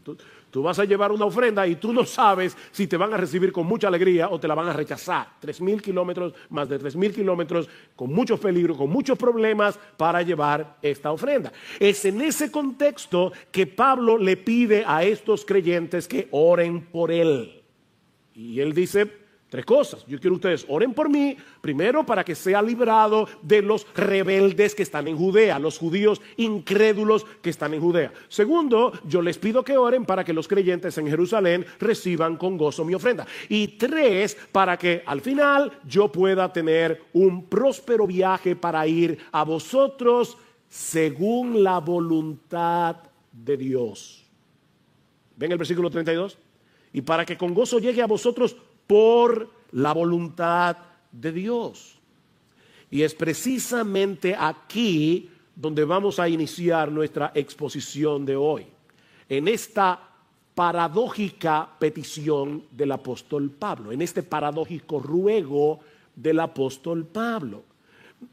tú vas a llevar una ofrenda y tú no sabes si te van a recibir con mucha alegría o te la van a rechazar. 3,000 kilómetros, más de 3,000 kilómetros, con muchos peligros, con muchos problemas para llevar esta ofrenda. Es en ese contexto que Pablo le pide a estos creyentes que oren por él. Y él dice: tres cosas. Yo quiero que ustedes oren por mí, primero para que sea librado de los rebeldes que están en Judea, los judíos incrédulos que están en Judea. Segundo, yo les pido que oren para que los creyentes en Jerusalén reciban con gozo mi ofrenda. Y tres, para que al final yo pueda tener un próspero viaje para ir a vosotros según la voluntad de Dios. ¿Ven el versículo 32? Y para que con gozo llegue a vosotros por la voluntad de Dios. Y es precisamente aquí donde vamos a iniciar nuestra exposición de hoy, en esta paradójica petición del apóstol Pablo, en este paradójico ruego del apóstol Pablo.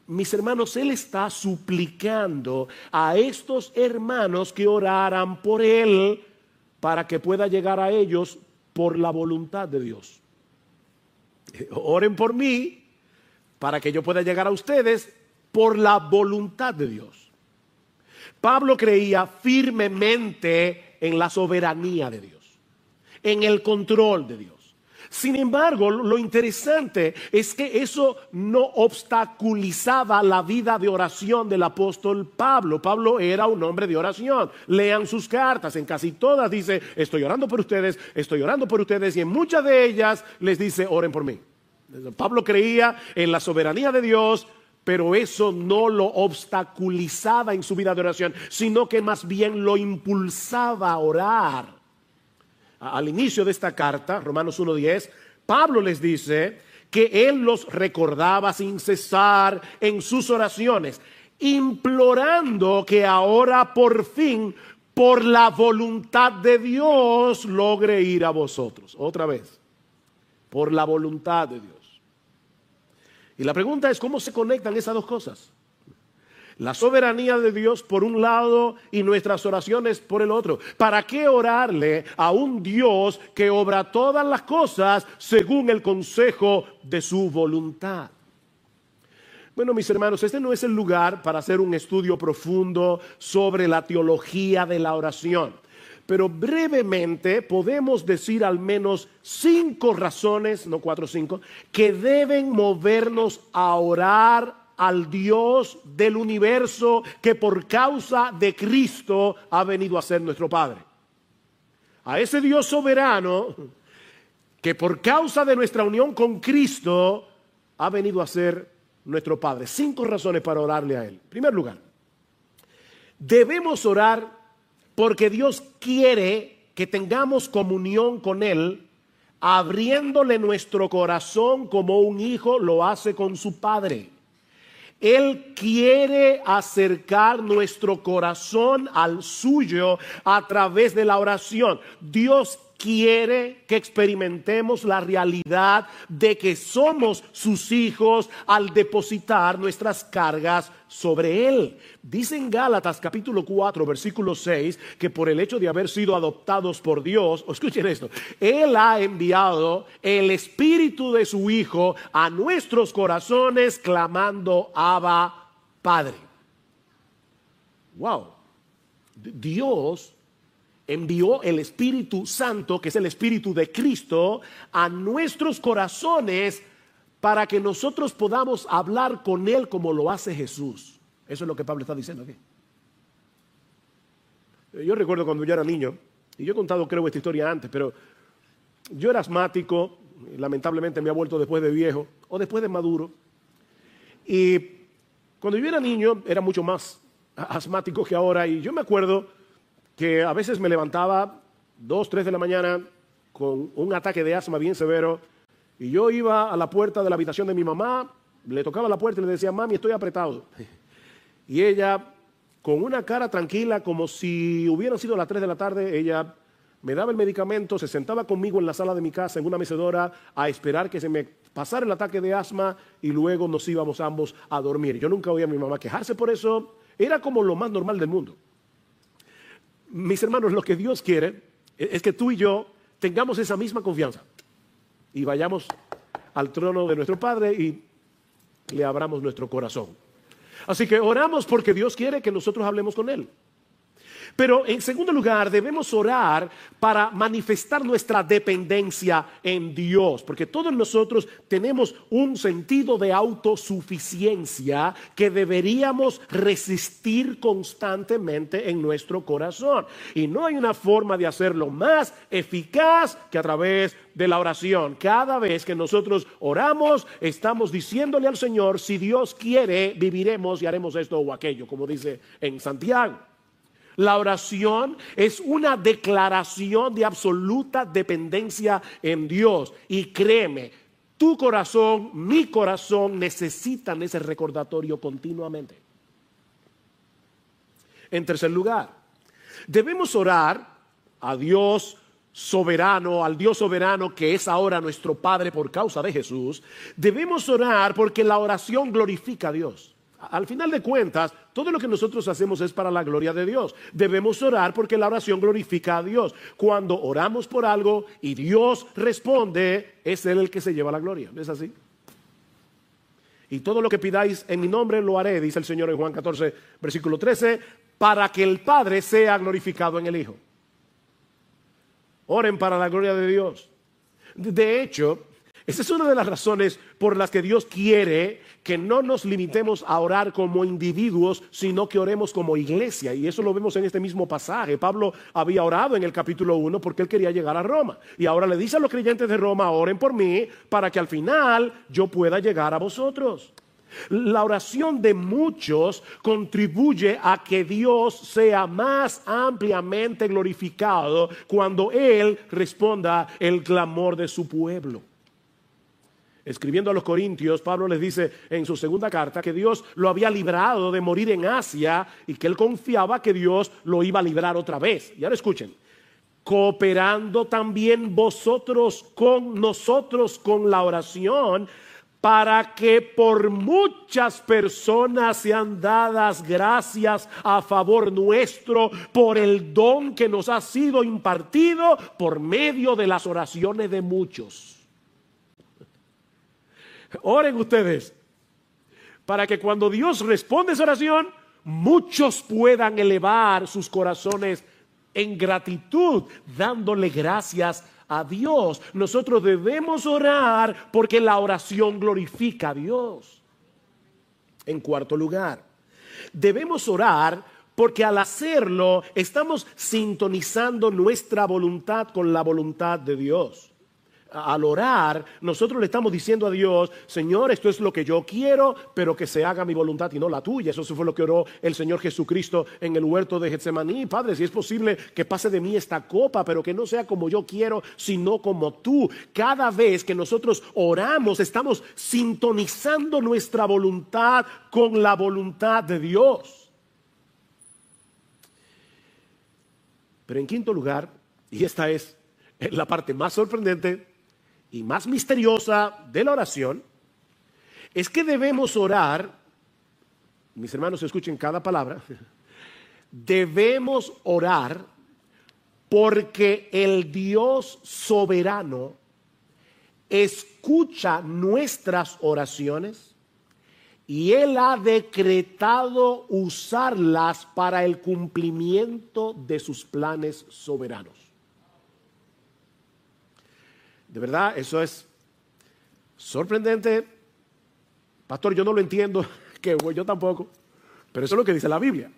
Mis hermanos, él está suplicando a estos hermanos que oraran por él para que pueda llegar a ellos por la voluntad de Dios. Oren por mí para que yo pueda llegar a ustedes por la voluntad de Dios. Pablo creía firmemente en la soberanía de Dios, en el control de Dios. Sin embargo, lo interesante es que eso no obstaculizaba la vida de oración del apóstol Pablo. Pablo era un hombre de oración. Lean sus cartas, en casi todas dice, estoy orando por ustedes, y en muchas de ellas les dice, oren por mí. Pablo creía en la soberanía de Dios, pero eso no lo obstaculizaba en su vida de oración, sino que más bien lo impulsaba a orar. Al inicio de esta carta, Romanos 1:10, Pablo les dice que él los recordaba sin cesar en sus oraciones, implorando que ahora por fin, por la voluntad de Dios, logre ir a vosotros. Otra vez, por la voluntad de Dios. Y la pregunta es, ¿cómo se conectan esas dos cosas? La soberanía de Dios por un lado y nuestras oraciones por el otro. ¿Para qué orarle a un Dios que obra todas las cosas según el consejo de su voluntad? Bueno, mis hermanos, este no es el lugar para hacer un estudio profundo sobre la teología de la oración. Pero brevemente podemos decir al menos 5 razones, no 4 o 5, que deben movernos a orar al Dios del universo que por causa de Cristo ha venido a ser nuestro Padre. A ese Dios soberano que por causa de nuestra unión con Cristo ha venido a ser nuestro Padre. 5 razones para orarle a Él. En primer lugar, debemos orar porque Dios quiere que tengamos comunión con Él, abriéndole nuestro corazón como un hijo lo hace con su padre. Él quiere acercar nuestro corazón al suyo a través de la oración. Dios quiere que experimentemos la realidad de que somos sus hijos al depositar nuestras cargas sobre Él. Dice en Gálatas capítulo 4 versículo 6 que por el hecho de haber sido adoptados por Dios, escuchen esto, Él ha enviado el Espíritu de su Hijo a nuestros corazones clamando Abba, Padre. Wow, Dios envió el Espíritu Santo, que es el Espíritu de Cristo, a nuestros corazones para que nosotros podamos hablar con Él como lo hace Jesús. Eso es lo que Pablo está diciendo aquí. Yo recuerdo cuando yo era niño, y yo he contado creo esta historia antes, pero yo era asmático, lamentablemente me ha vuelto después de viejo, o después de maduro. Y cuando yo era niño era mucho más asmático que ahora, y yo me acuerdo que a veces me levantaba 2, 3 de la mañana con un ataque de asma bien severo y yo iba a la puerta de la habitación de mi mamá, le tocaba la puerta y le decía, mami, estoy apretado. Y ella, con una cara tranquila, como si hubieran sido las 3 de la tarde, ella me daba el medicamento, se sentaba conmigo en la sala de mi casa, en una mecedora, a esperar que se me pasara el ataque de asma y luego nos íbamos ambos a dormir. Yo nunca oía a mi mamá quejarse por eso, era como lo más normal del mundo. Mis hermanos, lo que Dios quiere es que tú y yo tengamos esa misma confianza y vayamos al trono de nuestro Padre y le abramos nuestro corazón. Así que oramos porque Dios quiere que nosotros hablemos con Él. Pero en segundo lugar, debemos orar para manifestar nuestra dependencia en Dios, porque todos nosotros tenemos un sentido de autosuficiencia que deberíamos resistir constantemente en nuestro corazón. Y no hay una forma de hacerlo más eficaz que a través de la oración. Cada vez que nosotros oramos, estamos diciéndole al Señor, si Dios quiere, viviremos y haremos esto o aquello, como dice en Santiago. La oración es una declaración de absoluta dependencia en Dios. Y créeme, tu corazón, mi corazón necesitan ese recordatorio continuamente. En tercer lugar, debemos orar a Dios soberano, al Dios soberano que es ahora nuestro Padre por causa de Jesús, debemos orar porque la oración glorifica a Dios. Al final de cuentas, todo lo que nosotros hacemos es para la gloria de Dios. Debemos orar porque la oración glorifica a Dios. Cuando oramos por algo y Dios responde, es Él el que se lleva la gloria. ¿Es así? Y todo lo que pidáis en mi nombre lo haré, dice el Señor en Juan 14, versículo 13, para que el Padre sea glorificado en el Hijo. Oren para la gloria de Dios. De hecho, esa es una de las razones por las que Dios quiere que no nos limitemos a orar como individuos, sino que oremos como iglesia. Y eso lo vemos en este mismo pasaje. Pablo había orado en el capítulo 1 porque él quería llegar a Roma. Y ahora le dice a los creyentes de Roma, oren por mí para que al final yo pueda llegar a vosotros. La oración de muchos contribuye a que Dios sea más ampliamente glorificado cuando Él responda el clamor de su pueblo. Escribiendo a los Corintios, Pablo les dice en su segunda carta que Dios lo había librado de morir en Asia y que él confiaba que Dios lo iba a librar otra vez. Y ahora escuchen, cooperando también vosotros con nosotros con la oración, para que por muchas personas sean dadas gracias a favor nuestro por el don que nos ha sido impartido por medio de las oraciones de muchos. Oren ustedes para que cuando Dios responde esa oración, muchos puedan elevar sus corazones en gratitud, dándole gracias a Dios. Nosotros debemos orar porque la oración glorifica a Dios. En cuarto lugar, debemos orar porque al hacerlo estamos sintonizando nuestra voluntad con la voluntad de Dios. Al orar, nosotros le estamos diciendo a Dios, Señor, esto es lo que yo quiero, pero que se haga mi voluntad y no la tuya. Eso fue lo que oró el Señor Jesucristo en el huerto de Getsemaní. Padre, si es posible que pase de mí esta copa, pero que no sea como yo quiero, sino como tú. Cada vez que nosotros oramos, estamos sintonizando nuestra voluntad con la voluntad de Dios. Pero en quinto lugar, y esta es la parte más sorprendente y más misteriosa de la oración, es que debemos orar, mis hermanos escuchen cada palabra, debemos orar porque el Dios soberano escucha nuestras oraciones y Él ha decretado usarlas para el cumplimiento de sus planes soberanos. De verdad, eso es sorprendente. Pastor, yo no lo entiendo, que yo tampoco, pero eso es lo que dice la Biblia.